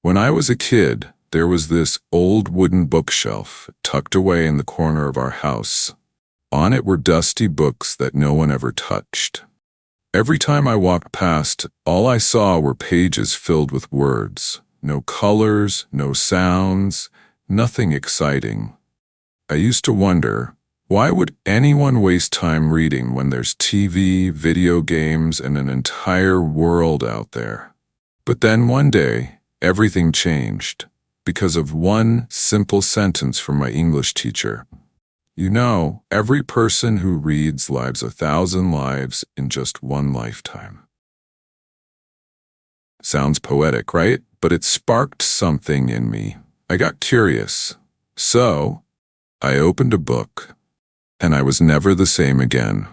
When I was a kid, there was this old wooden bookshelf tucked away in the corner of our house. On it were dusty books that no one ever touched. Every time I walked past, all I saw were pages filled with words. No colors, no sounds, nothing exciting. I used to wonder, why would anyone waste time reading when there's TV, video games, and an entire world out there? But then one day, everything changed because of one simple sentence from my English teacher. You know, every person who reads lives 1,000 lives in just one lifetime. Sounds poetic, right? But it sparked something in me. I got curious. So, I opened a book, and I was never the same again.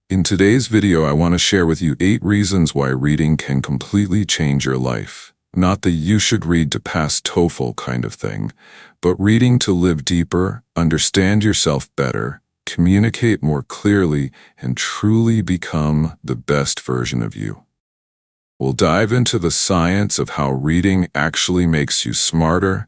In today's video, I want to share with you 8 reasons why reading can completely change your life. Not the you should read to pass TOEFL kind of thing, but reading to live deeper, understand yourself better, communicate more clearly, and truly become the best version of you. We'll dive into the science of how reading actually makes you smarter,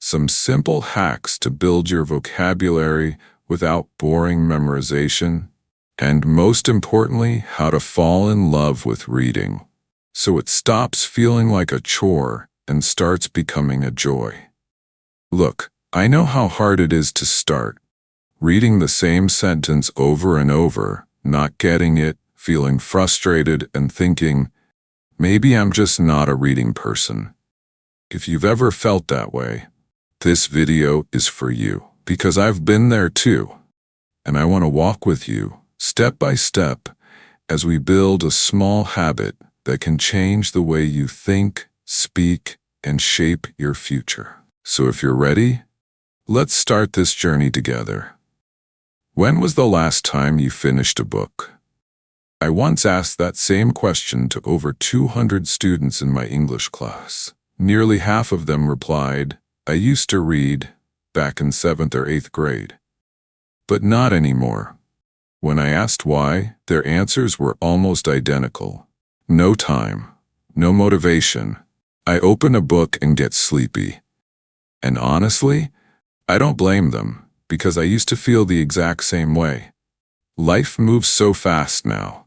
some simple hacks to build your vocabulary without boring memorization, and most importantly, how to fall in love with reading, so it stops feeling like a chore and starts becoming a joy. Look, I know how hard it is to start. Reading the same sentence over and over, not getting it, feeling frustrated, and thinking, maybe I'm just not a reading person. If you've ever felt that way, this video is for you, because I've been there too. And I want to walk with you, step by step, as we build a small habit that can change the way you think, speak, and shape your future. So if you're ready, let's start this journey together. When was the last time you finished a book? I once asked that same question to over 200 students in my English class. Nearly half of them replied, I used to read back in 7th or 8th grade. But not anymore. When I asked why, their answers were almost identical. No time, no motivation. I open a book and get sleepy. And honestly, I don't blame them, because I used to feel the exact same way. Life moves so fast now.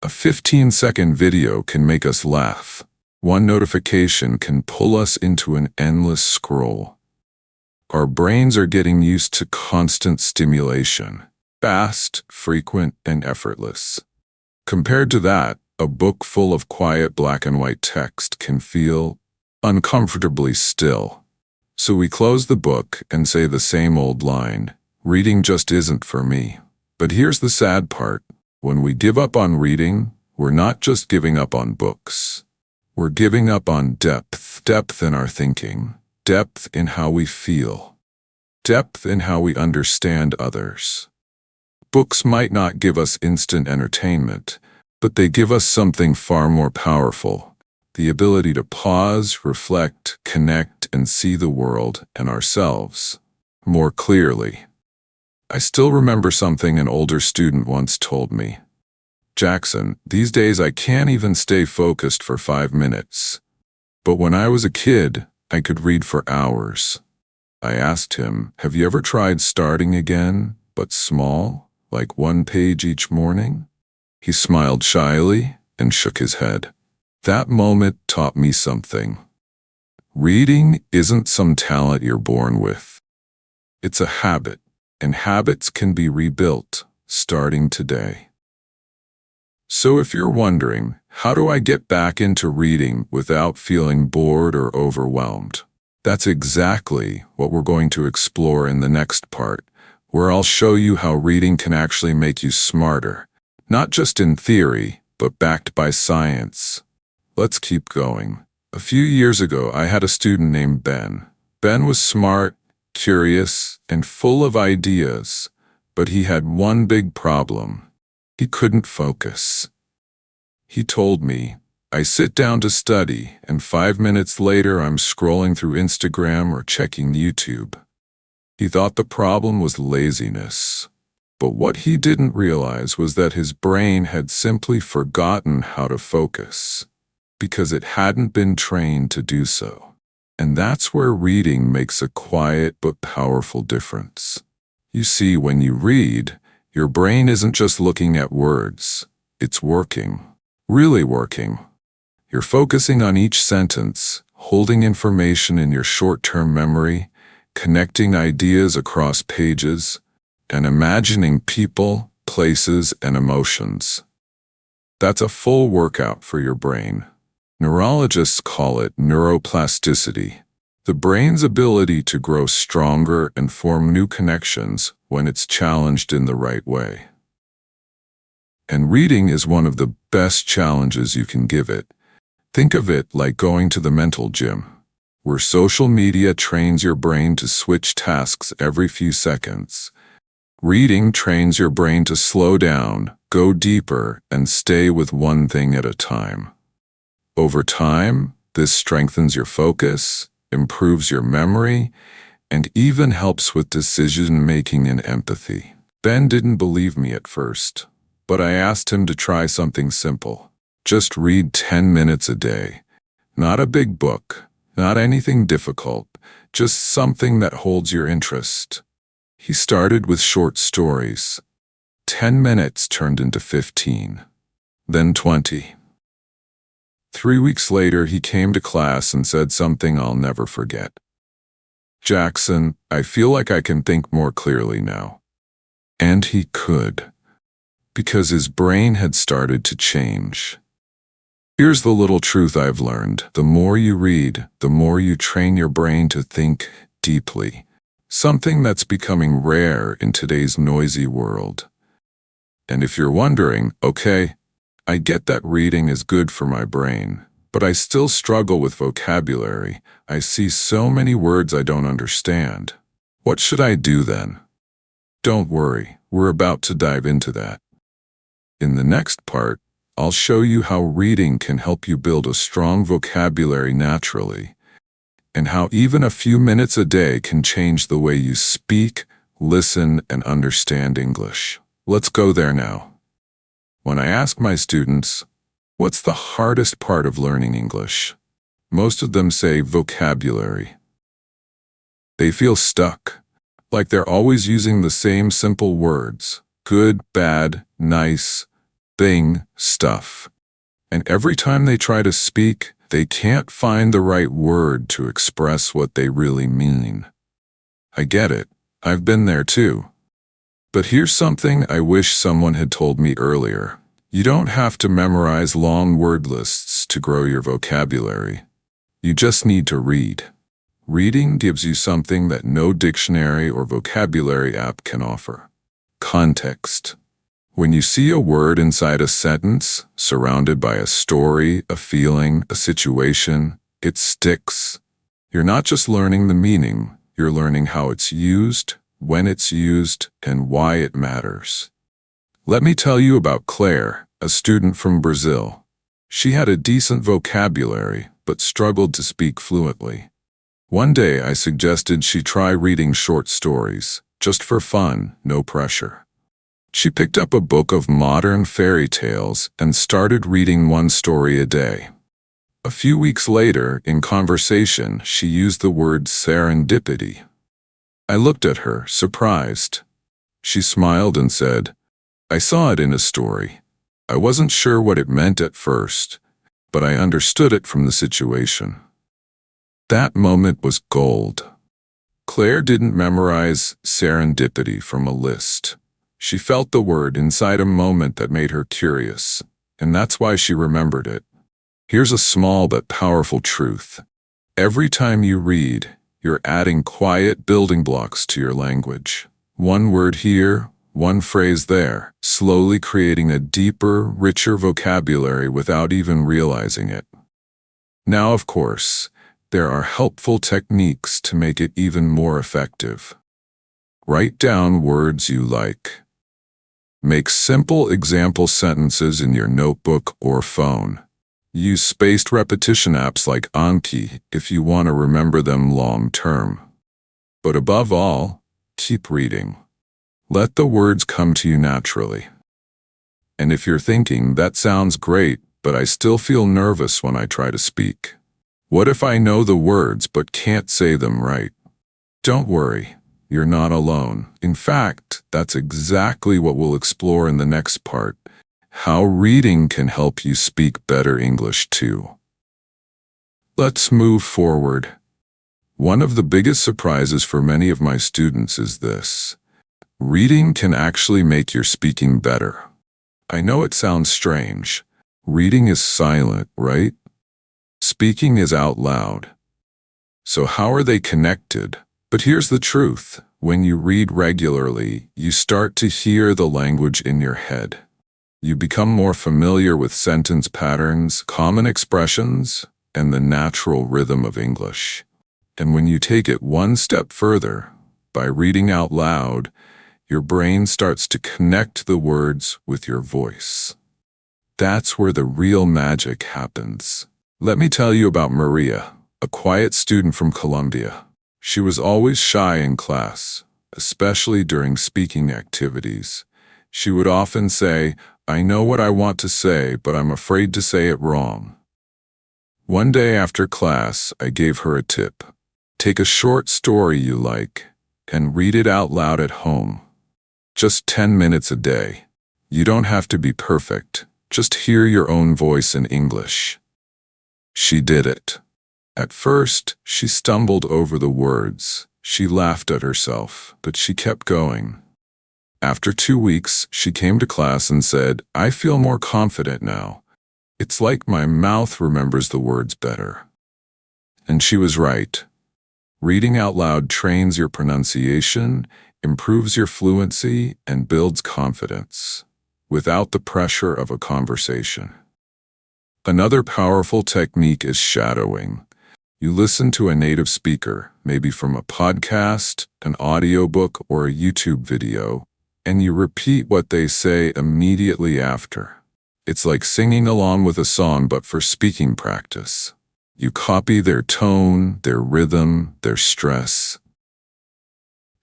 A 15-second video can make us laugh. One notification can pull us into an endless scroll. Our brains are getting used to constant stimulation, fast, frequent, and effortless. Compared to that, a book full of quiet black and white text can feel uncomfortably still. So we close the book and say the same old line, reading just isn't for me. But here's the sad part. When we give up on reading, we're not just giving up on books. We're giving up on depth in our thinking, depth in how we feel, depth in how we understand others. Books might not give us instant entertainment, but they give us something far more powerful, the ability to pause, reflect, connect, and see the world and ourselves more clearly. I still remember something an older student once told me. Jackson, these days I can't even stay focused for 5 minutes. But when I was a kid, I could read for hours. I asked him, have you ever tried starting again, but small, like 1 page each morning? He smiled shyly and shook his head. That moment taught me something. Reading isn't some talent you're born with. It's a habit, and habits can be rebuilt, starting today. So if you're wondering, how do I get back into reading without feeling bored or overwhelmed? That's exactly what we're going to explore in the next part, where I'll show you how reading can actually make you smarter. Not just in theory, but backed by science. Let's keep going. A few years ago, I had a student named Ben. Ben was smart, curious, and full of ideas, but he had one big problem. He couldn't focus. He told me, I sit down to study, and 5 minutes later I'm scrolling through Instagram or checking YouTube. He thought the problem was laziness. But what he didn't realize was that his brain had simply forgotten how to focus. because it hadn't been trained to do so. And that's where reading makes a quiet but powerful difference. You see, when you read, your brain isn't just looking at words. It's working, really working. You're focusing on each sentence, holding information in your short-term memory, connecting ideas across pages, and imagining people, places, and emotions. That's a full workout for your brain. Neurologists call it neuroplasticity, the brain's ability to grow stronger and form new connections when it's challenged in the right way. And reading is one of the best challenges you can give it. Think of it like going to the mental gym, where social media trains your brain to switch tasks every few seconds. Reading trains your brain to slow down, go deeper, and stay with one thing at a time. Over time, this strengthens your focus, improves your memory, and even helps with decision-making and empathy. Ben didn't believe me at first, but I asked him to try something simple. Just read 10 minutes a day. Not a big book, not anything difficult, just something that holds your interest. He started with short stories. 10 minutes turned into 15, then 20. 3 weeks later, he came to class and said something I'll never forget. "Jackson, I feel like I can think more clearly now." And he could, because his brain had started to change. Here's the little truth I've learned. The more you read, the more you train your brain to think deeply. Something that's becoming rare in today's noisy world. And if you're wondering, okay, I get that reading is good for my brain, but I still struggle with vocabulary. I see so many words I don't understand. What should I do then? Don't worry, we're about to dive into that. In the next part, I'll show you how reading can help you build a strong vocabulary naturally, and how even a few minutes a day can change the way you speak, listen, and understand English. Let's go there now. When I ask my students, what's the hardest part of learning English? Most of them say vocabulary. They feel stuck, like they're always using the same simple words: good, bad, nice, thing, stuff. And every time they try to speak, they can't find the right word to express what they really mean. I get it. I've been there too. But here's something I wish someone had told me earlier. You don't have to memorize long word lists to grow your vocabulary. You just need to read. Reading gives you something that no dictionary or vocabulary app can offer: context. When you see a word inside a sentence, surrounded by a story, a feeling, a situation, it sticks. You're not just learning the meaning, you're learning how it's used, when it's used, and why it matters. Let me tell you about Claire, a student from Brazil. She had a decent vocabulary, but struggled to speak fluently. One day I suggested she try reading short stories, just for fun, no pressure. She picked up a book of modern fairy tales and started reading one story a day. A few weeks later, in conversation, she used the word serendipity. I looked at her, surprised. She smiled and said, "I saw it in a story. I wasn't sure what it meant at first, but I understood it from the situation." That moment was gold. Claire didn't memorize serendipity from a list. She felt the word inside a moment that made her curious, and that's why she remembered it. Here's a small but powerful truth. Every time you read, you're adding quiet building blocks to your language. One word here, one phrase there, slowly creating a deeper, richer vocabulary without even realizing it. Now, of course, there are helpful techniques to make it even more effective. Write down words you like. Make simple example sentences in your notebook or phone. Use spaced repetition apps like Anki if you want to remember them long term. But above all, keep reading. Let the words come to you naturally. And if you're thinking, that sounds great, but I still feel nervous when I try to speak. What if I know the words but can't say them right? Don't worry, you're not alone. In fact, that's exactly what we'll explore in the next part, how reading can help you speak better English too. Let's move forward. One of the biggest surprises for many of my students is this. Reading can actually make your speaking better. I know it sounds strange. Reading is silent, right? Speaking is out loud. So how are they connected? But here's the truth. When you read regularly, you start to hear the language in your head. You become more familiar with sentence patterns, common expressions, and the natural rhythm of English. And when you take it one step further, by reading out loud, your brain starts to connect the words with your voice. That's where the real magic happens. Let me tell you about Maria, a quiet student from Colombia. She was always shy in class, especially during speaking activities. She would often say, "I know what I want to say, but I'm afraid to say it wrong." One day after class, I gave her a tip. Take a short story you like and read it out loud at home. Just 10 minutes a day. You don't have to be perfect. Just hear your own voice in English. She did it. At first, she stumbled over the words. She laughed at herself, but she kept going. After 2 weeks, she came to class and said, "I feel more confident now. It's like my mouth remembers the words better." And she was right. Reading out loud trains your pronunciation, improves your fluency, and builds confidence, without the pressure of a conversation. Another powerful technique is shadowing. You listen to a native speaker, maybe from a podcast, an audiobook, or a YouTube video, and you repeat what they say immediately after. It's like singing along with a song, but for speaking practice. You copy their tone, their rhythm, their stress.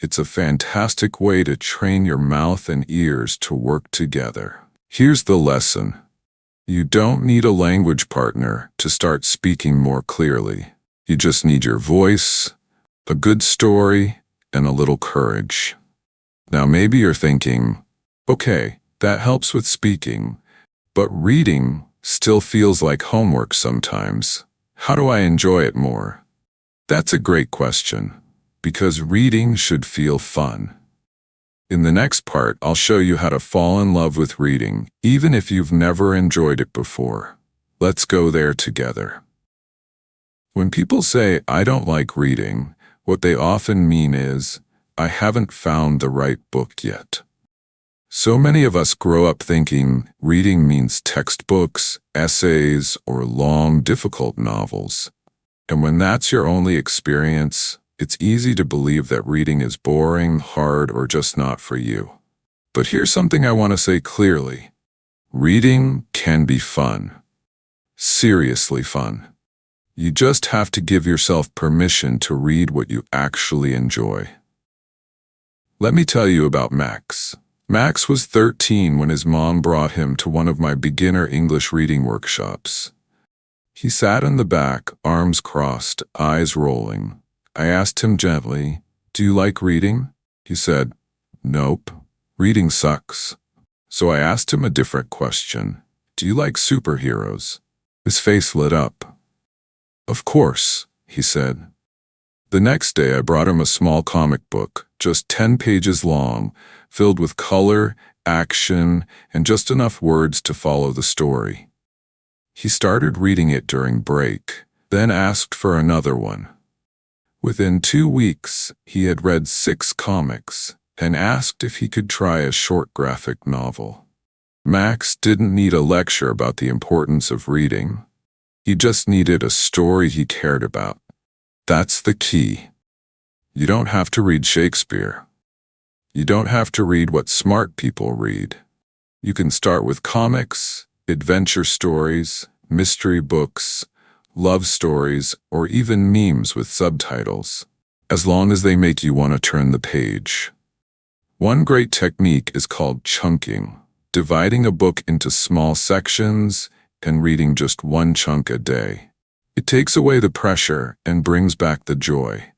It's a fantastic way to train your mouth and ears to work together. Here's the lesson. You don't need a language partner to start speaking more clearly. You just need your voice, a good story, and a little courage. Now maybe you're thinking, okay, that helps with speaking, but reading still feels like homework sometimes. How do I enjoy it more? That's a great question, because reading should feel fun. In the next part, I'll show you how to fall in love with reading, even if you've never enjoyed it before. Let's go there together. When people say, "I don't like reading," what they often mean is, "I haven't found the right book yet." So many of us grow up thinking reading means textbooks, essays, or long, difficult novels. And when that's your only experience, it's easy to believe that reading is boring, hard, or just not for you. But here's something I want to say clearly. Reading can be fun. Seriously fun. You just have to give yourself permission to read what you actually enjoy. Let me tell you about Max. Max was 13 when his mom brought him to one of my beginner English reading workshops. He sat in the back, arms crossed, eyes rolling. I asked him gently, "Do you like reading?" He said, "Nope, reading sucks." So I asked him a different question. "Do you like superheroes?" His face lit up. "Of course," he said. The next day I brought him a small comic book, just 10 pages long, filled with color, action, and just enough words to follow the story. He started reading it during break, then asked for another one. Within 2 weeks, he had read 6 comics and asked if he could try a short graphic novel. Max didn't need a lecture about the importance of reading. He just needed a story he cared about. That's the key. You don't have to read Shakespeare. You don't have to read what smart people read. You can start with comics, adventure stories, mystery books, love stories, or even memes with subtitles, as long as they make you want to turn the page. One great technique is called chunking, dividing a book into small sections and reading just one chunk a day. It takes away the pressure and brings back the joy.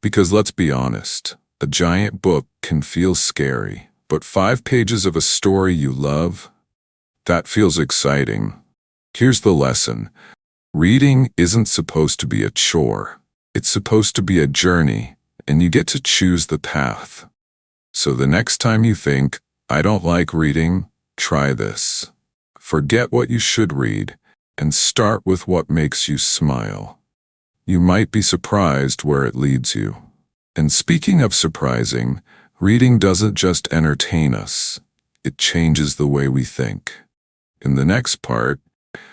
Because let's be honest, a giant book can feel scary, but 5 pages of a story you love, that feels exciting. Here's the lesson. Reading isn't supposed to be a chore. It's supposed to be a journey, and you get to choose the path. So the next time you think, I don't like reading, try this. Forget what you should read, and start with what makes you smile. You might be surprised where it leads you. And speaking of surprising, reading doesn't just entertain us, it changes the way we think. In the next part,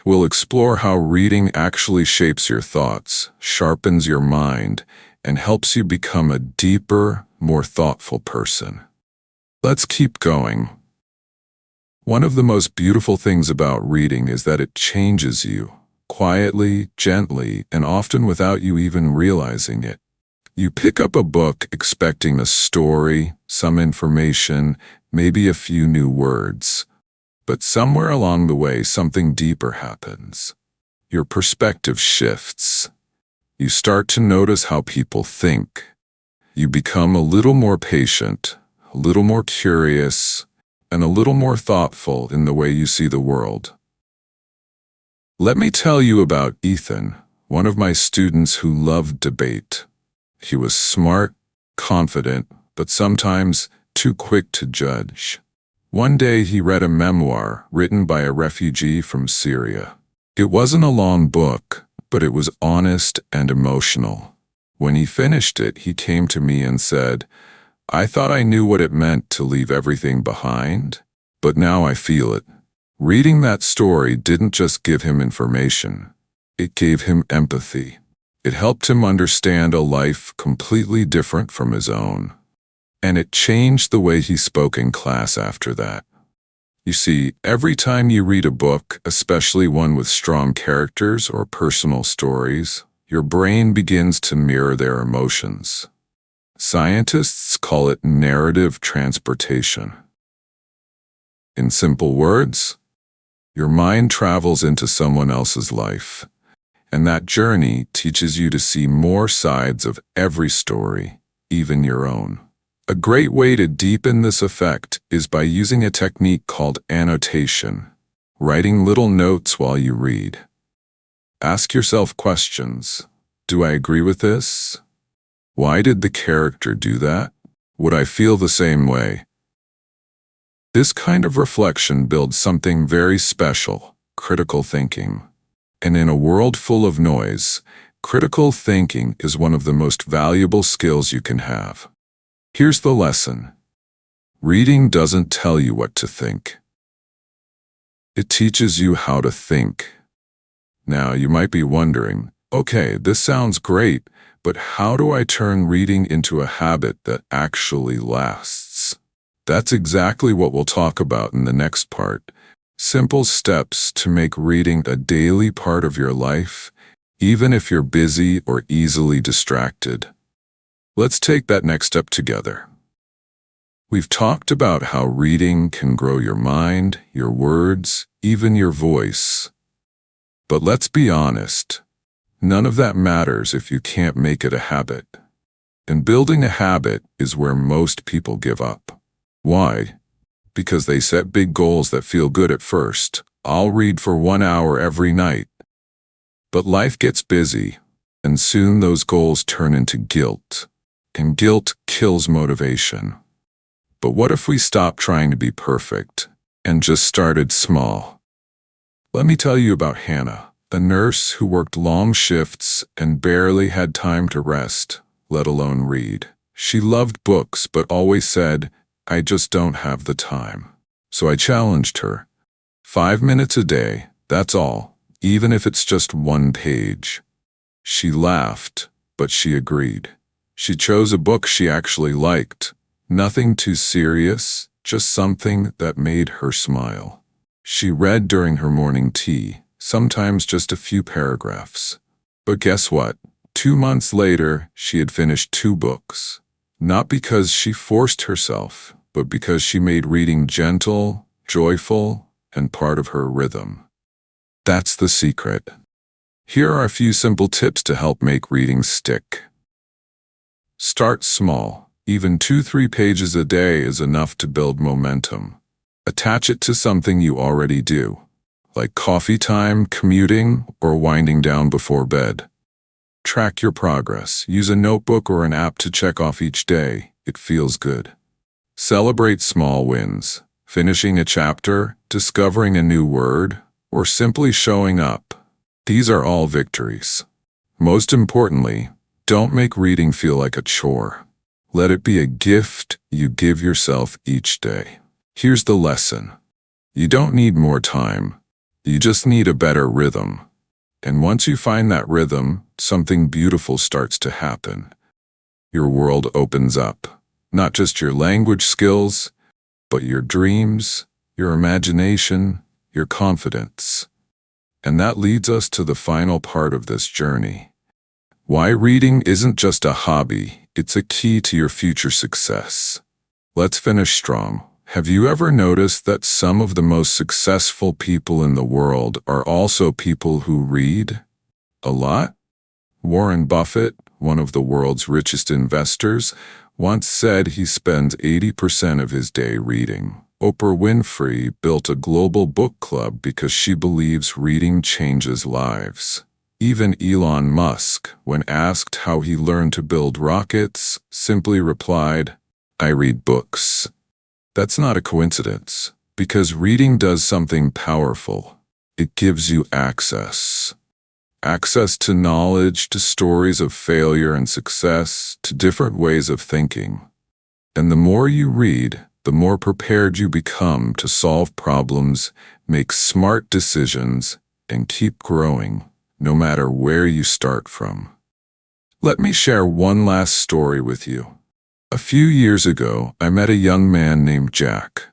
we'll explore how reading actually shapes your thoughts, sharpens your mind, and helps you become a deeper, more thoughtful person. Let's keep going. One of the most beautiful things about reading is that it changes you, quietly, gently, and often without you even realizing it. You pick up a book expecting a story, some information, maybe a few new words. But somewhere along the way, something deeper happens. Your perspective shifts. You start to notice how people think. You become a little more patient, a little more curious, and a little more thoughtful in the way you see the world. Let me tell you about Ethan, one of my students who loved debate. He was smart, confident, but sometimes too quick to judge. One day he read a memoir written by a refugee from Syria. It wasn't a long book, but it was honest and emotional. When he finished it, he came to me and said, I thought I knew what it meant to leave everything behind, but now I feel it. Reading that story didn't just give him information, it gave him empathy. It helped him understand a life completely different from his own. And it changed the way he spoke in class after that. You see, every time you read a book, especially one with strong characters or personal stories, your brain begins to mirror their emotions. Scientists call it narrative transportation. In simple words, your mind travels into someone else's life, and that journey teaches you to see more sides of every story, even your own. A great way to deepen this effect is by using a technique called annotation, writing little notes while you read. Ask yourself questions. Do I agree with this? Why did the character do that? Would I feel the same way? This kind of reflection builds something very special, critical thinking. And in a world full of noise, critical thinking is one of the most valuable skills you can have. Here's the lesson. Reading doesn't tell you what to think. It teaches you how to think. Now, you might be wondering, okay, this sounds great, but how do I turn reading into a habit that actually lasts? That's exactly what we'll talk about in the next part. Simple steps to make reading a daily part of your life, even if you're busy or easily distracted. Let's take that next step together. We've talked about how reading can grow your mind, your words, even your voice. But let's be honest, none of that matters if you can't make it a habit. And building a habit is where most people give up. Why? Because they set big goals that feel good at first. I'll read for 1 hour every night. But life gets busy, and soon those goals turn into guilt. And guilt kills motivation. But what if we stopped trying to be perfect and just started small? Let me tell you about Hannah, a nurse who worked long shifts and barely had time to rest, let alone read. She loved books but always said, I just don't have the time. So I challenged her. 5 minutes a day, that's all, even if it's just 1 page. She laughed, but she agreed. She chose a book she actually liked. Nothing too serious, just something that made her smile. She read during her morning tea, sometimes just a few paragraphs. But guess what? 2 months later, she had finished 2 books. Not because she forced herself, but because she made reading gentle, joyful, and part of her rhythm. That's the secret. Here are a few simple tips to help make reading stick. Start small. Even 2-3 pages a day is enough to build momentum. Attach it to something you already do, like coffee time, commuting, or winding down before bed. Track your progress. Use a notebook or an app to check off each day. It feels good. Celebrate small wins. Finishing a chapter, discovering a new word, or simply showing up. These are all victories. Most importantly, don't make reading feel like a chore. Let it be a gift you give yourself each day. Here's the lesson. You don't need more time. You just need a better rhythm. And once you find that rhythm, something beautiful starts to happen. Your world opens up. Not just your language skills, but your dreams, your imagination, your confidence. And that leads us to the final part of this journey. Why reading isn't just a hobby, it's a key to your future success. Let's finish strong. Have you ever noticed that some of the most successful people in the world are also people who read a lot? Warren Buffett, one of the world's richest investors, once said he spends 80% of his day reading. Oprah Winfrey built a global book club because she believes reading changes lives. Even Elon Musk, when asked how he learned to build rockets, simply replied, "I read books." That's not a coincidence, because reading does something powerful. It gives you access. Access to knowledge, to stories of failure and success, to different ways of thinking. And the more you read, the more prepared you become to solve problems, make smart decisions, and keep growing, no matter where you start from. Let me share one last story with you. A few years ago, I met a young man named Jack.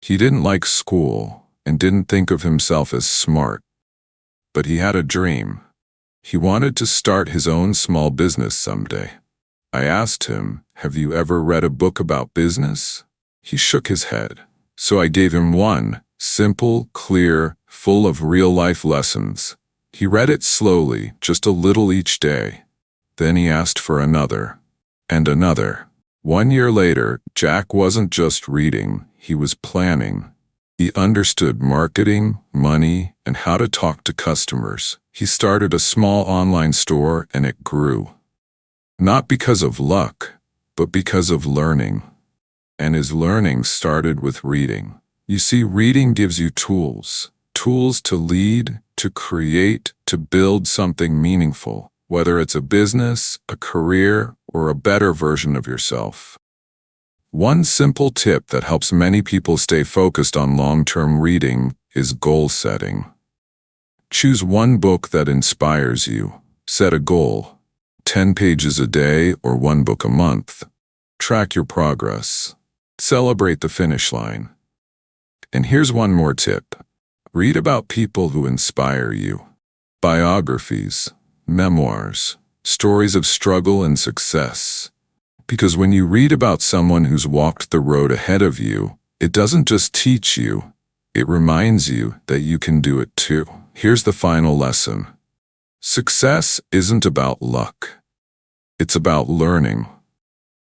He didn't like school and didn't think of himself as smart, but he had a dream. He wanted to start his own small business someday. I asked him, "Have you ever read a book about business?" He shook his head. So I gave him one, simple, clear, full of real-life lessons. He read it slowly, just a little each day. Then he asked for another. And another. 1 year later, Jack wasn't just reading, he was planning. He understood marketing, money, and how to talk to customers. He started a small online store and it grew. Not because of luck, but because of learning. And his learning started with reading. You see, reading gives you tools. Tools to lead, to create, to build something meaningful. Whether it's a business, a career, or a better version of yourself. One simple tip that helps many people stay focused on long-term reading is goal setting. Choose one book that inspires you. Set a goal, 10 pages a day or one book a month. Track your progress. Celebrate the finish line. And here's one more tip. Read about people who inspire you. Biographies, memoirs, stories of struggle and success. Because when you read about someone who's walked the road ahead of you, it doesn't just teach you, it reminds you that you can do it too. Here's the final lesson. Success isn't about luck. It's about learning.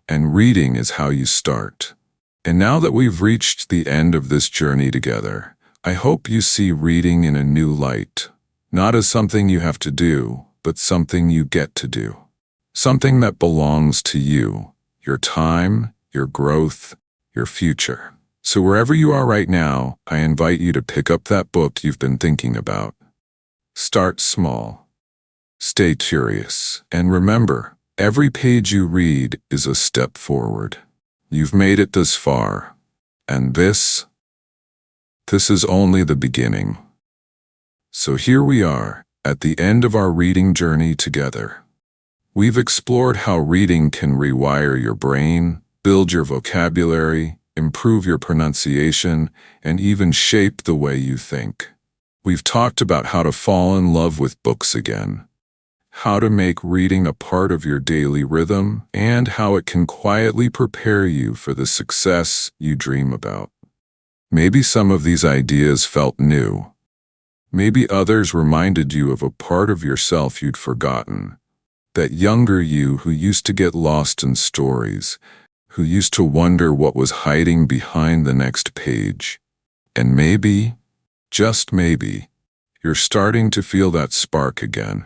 And reading is how you start. And now that we've reached the end of this journey together, I hope you see reading in a new light. Not as something you have to do, but something you get to do. Something that belongs to you, your time, your growth, your future. So wherever you are right now, I invite you to pick up that book you've been thinking about. Start small. Stay curious. And remember, every page you read is a step forward. You've made it this far. And this is only the beginning. So here we are, at the end of our reading journey together. We've explored how reading can rewire your brain, build your vocabulary, improve your pronunciation, and even shape the way you think. We've talked about how to fall in love with books again, how to make reading a part of your daily rhythm, and how it can quietly prepare you for the success you dream about. Maybe some of these ideas felt new. Maybe others reminded you of a part of yourself you'd forgotten. That younger you who used to get lost in stories, who used to wonder what was hiding behind the next page. And maybe, just maybe, you're starting to feel that spark again.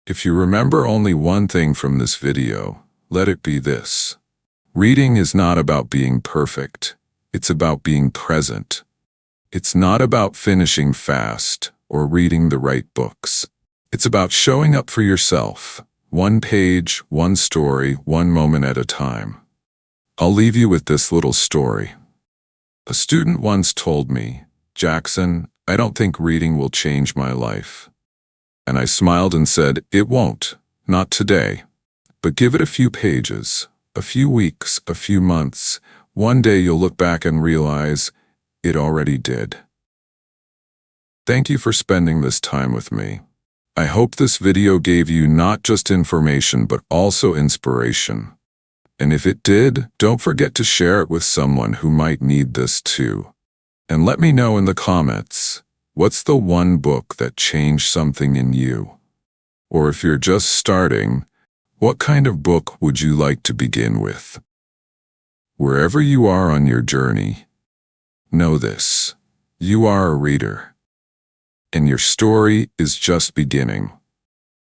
If you remember only one thing from this video, let it be this. Reading is not about being perfect. It's about being present. It's not about finishing fast or reading the right books. It's about showing up for yourself, one page, one story, one moment at a time. I'll leave you with this little story. A student once told me, "Jackson, I don't think reading will change my life." And I smiled and said, "It won't, not today. But give it a few pages, a few weeks, a few months. One day you'll look back and realize it already did." Thank you for spending this time with me. I hope this video gave you not just information but also inspiration. And if it did, don't forget to share it with someone who might need this too. And let me know in the comments, what's the one book that changed something in you? Or if you're just starting, what kind of book would you like to begin with? Wherever you are on your journey, know this: you are a reader. And your story is just beginning.